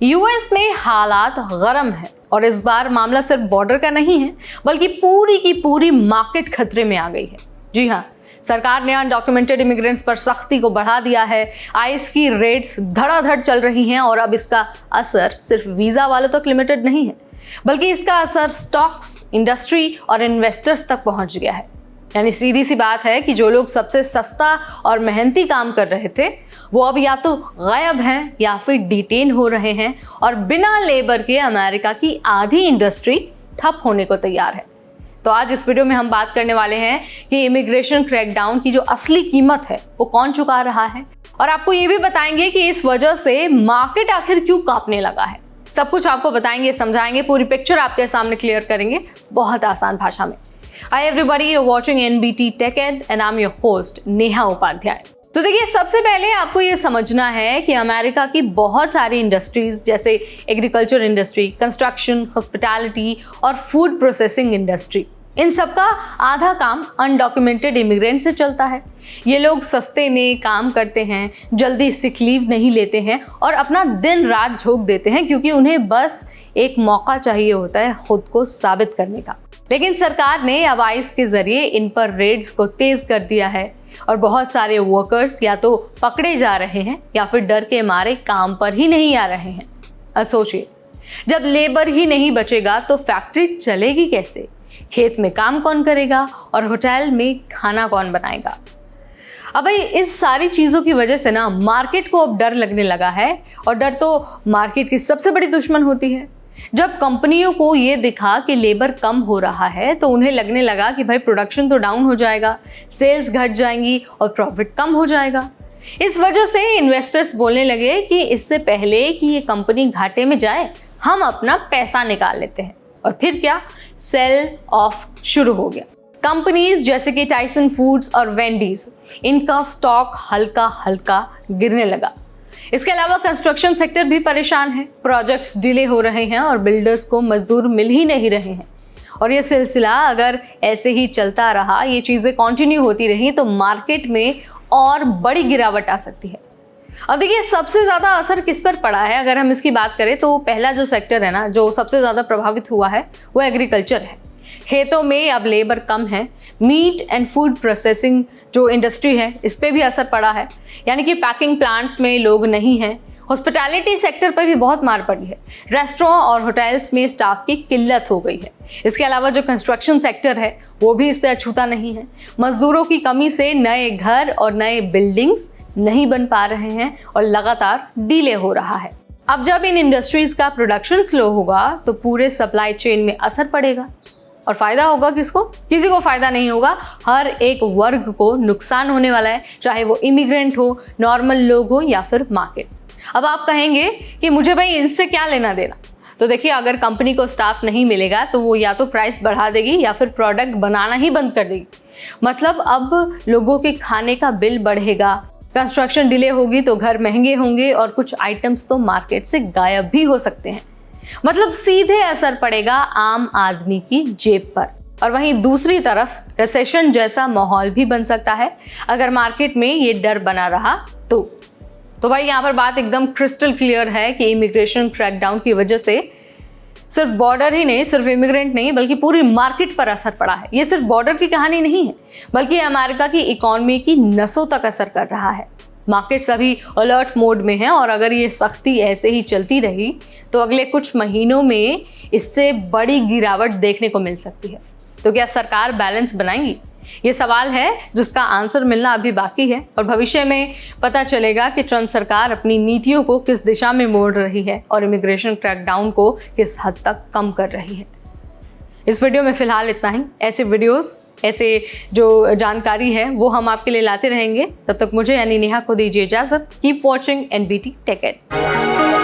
US में हालात गरम है और इस बार मामला सिर्फ बॉर्डर का नहीं है बल्कि पूरी की पूरी मार्केट खतरे में आ गई है। जी हाँ, सरकार ने अनडॉक्यूमेंटेड इमिग्रेंट्स पर सख्ती को बढ़ा दिया है। आइस की रेट्स धड़ाधड़ चल रही हैं और अब इसका असर सिर्फ वीजा वालों तक लिमिटेड नहीं है बल्कि इसका असर स्टॉक्स, इंडस्ट्री और इन्वेस्टर्स तक पहुंच गया है। यानी सीधी सी बात है कि जो लोग सबसे सस्ता और मेहनती काम कर रहे थे वो अब या तो गायब हैं या फिर डिटेन हो रहे हैं और बिना लेबर के अमेरिका की आधी इंडस्ट्री ठप होने को तैयार है। तो आज इस वीडियो में हम बात करने वाले हैं कि इमिग्रेशन क्रैकडाउन की जो असली कीमत है वो कौन चुका रहा है और आपको ये भी बताएंगे कि इस वजह से मार्केट आखिर क्यों कांपने लगा है। सब कुछ आपको बताएंगे, समझाएंगे, पूरी पिक्चर आपके सामने क्लियर करेंगे बहुत आसान भाषा में। Hi everybody, you're watching NBT Tech Ed and I'm your host Neha Upadhyay. तो देखिए, सबसे पहले आपको ये समझना है कि अमेरिका की बहुत सारी इंडस्ट्रीज जैसे एग्रीकल्चर इंडस्ट्री, कंस्ट्रक्शन, हॉस्पिटैलिटी और फूड प्रोसेसिंग इंडस्ट्री, इन सब का आधा काम अनडॉक्यूमेंटेड इमिग्रेंट से चलता है। ये लोग सस्ते में काम करते हैं, जल्दी सिक लीव नहीं लेते हैं और अपना दिन रात झोंक देते हैं क्योंकि उन्हें बस एक मौका चाहिए होता है खुद को साबित करने का। लेकिन सरकार ने अब आइस के जरिए इन पर रेड्स को तेज कर दिया है और बहुत सारे वर्कर्स या तो पकड़े जा रहे हैं या फिर डर के मारे काम पर ही नहीं आ रहे हैं। अब सोचिए, जब लेबर ही नहीं बचेगा तो फैक्ट्री चलेगी कैसे, खेत में काम कौन करेगा और होटल में खाना कौन बनाएगा। अब भाई, इस सारी चीज़ों की वजह से ना मार्केट को अब डर लगने लगा है और डर तो मार्केट की सबसे बड़ी दुश्मन होती है। जब कंपनियों को ये दिखा कि लेबर कम हो रहा है तो उन्हें लगने लगा कि भाई प्रोडक्शन तो डाउन हो जाएगा, सेल्स घट जाएंगी और प्रॉफिट कम हो जाएगा। इस वजह से इन्वेस्टर्स बोलने लगे कि इससे पहले कि ये कंपनी घाटे में जाए हम अपना पैसा निकाल लेते हैं। और फिर क्या, सेल ऑफ शुरू हो गया। कंपनीज जैसे कि टाइसन फूड्स और वेंडीज, इनका स्टॉक हल्का हल्का गिरने लगा। इसके अलावा कंस्ट्रक्शन सेक्टर भी परेशान है, प्रोजेक्ट्स डिले हो रहे हैं और बिल्डर्स को मजदूर मिल ही नहीं रहे हैं। और ये सिलसिला अगर ऐसे ही चलता रहा, ये चीज़ें कंटिन्यू होती रही तो मार्केट में और बड़ी गिरावट आ सकती है। अब देखिए, सबसे ज़्यादा असर किस पर पड़ा है अगर हम इसकी बात करें तो पहला जो सेक्टर है ना, जो सबसे ज़्यादा प्रभावित हुआ है वो एग्रीकल्चर है। खेतों में अब लेबर कम है। मीट एंड फूड प्रोसेसिंग जो इंडस्ट्री है इस पे भी असर पड़ा है, यानी कि पैकिंग प्लांट्स में लोग नहीं हैं। हॉस्पिटैलिटी सेक्टर पर भी बहुत मार पड़ी है। रेस्टोरेंट और होटल्स में स्टाफ की किल्लत हो गई है। इसके अलावा जो कंस्ट्रक्शन सेक्टर है वो भी इससे अछूता नहीं है। मजदूरों की कमी से नए घर और नए बिल्डिंग्स नहीं बन पा रहे हैं और लगातार डिले हो रहा है। अब जब इन इंडस्ट्रीज का प्रोडक्शन स्लो होगा तो पूरे सप्लाई चेन में असर पड़ेगा और फायदा होगा किसको? किसी को फायदा नहीं होगा। हर एक वर्ग को नुकसान होने वाला है, चाहे वो इमिग्रेंट हो, नॉर्मल लोग हो या फिर मार्केट। अब आप कहेंगे कि मुझे भाई इनसे क्या लेना देना। तो देखिए, अगर कंपनी को स्टाफ नहीं मिलेगा तो वो या तो प्राइस बढ़ा देगी या फिर प्रोडक्ट बनाना ही बंद कर देगी। मतलब अब लोगों के खाने का बिल बढ़ेगा, कंस्ट्रक्शन डिले होगी तो घर महंगे होंगे और कुछ आइटम्स तो मार्केट से गायब भी हो सकते हैं। मतलब सीधे असर पड़ेगा आम आदमी की जेब पर। और वहीं दूसरी तरफ रिसेशन जैसा माहौल भी बन सकता है अगर मार्केट में ये डर बना रहा तो भाई यहाँ पर बात एकदम क्रिस्टल क्लियर है कि इमिग्रेशन क्रैकडाउन की वजह से सिर्फ बॉर्डर ही नहीं, सिर्फ इमिग्रेंट नहीं बल्कि पूरी मार्केट पर असर पड़ा है। ये सिर्फ बॉर्डर की कहानी नहीं है बल्कि अमेरिका की इकॉनमी की नसों तक असर कर रहा है। मार्केट्स अभी अलर्ट मोड में हैं और अगर ये सख्ती ऐसे ही चलती रही तो अगले कुछ महीनों में इससे बड़ी गिरावट देखने को मिल सकती है। तो क्या सरकार बैलेंस बनाएगी? ये सवाल है जिसका आंसर मिलना अभी बाकी है और भविष्य में पता चलेगा कि ट्रंप सरकार अपनी नीतियों को किस दिशा में मोड़ रही है और इमिग्रेशन क्रैकडाउन को किस हद तक कम कर रही है। इस वीडियो में फिलहाल इतना ही। ऐसे वीडियोस, ऐसे जो जानकारी है वो हम आपके लिए लाते रहेंगे। तब तक मुझे यानी नेहा को दीजिए इजाजत। Keep watching NBT Tech Ed।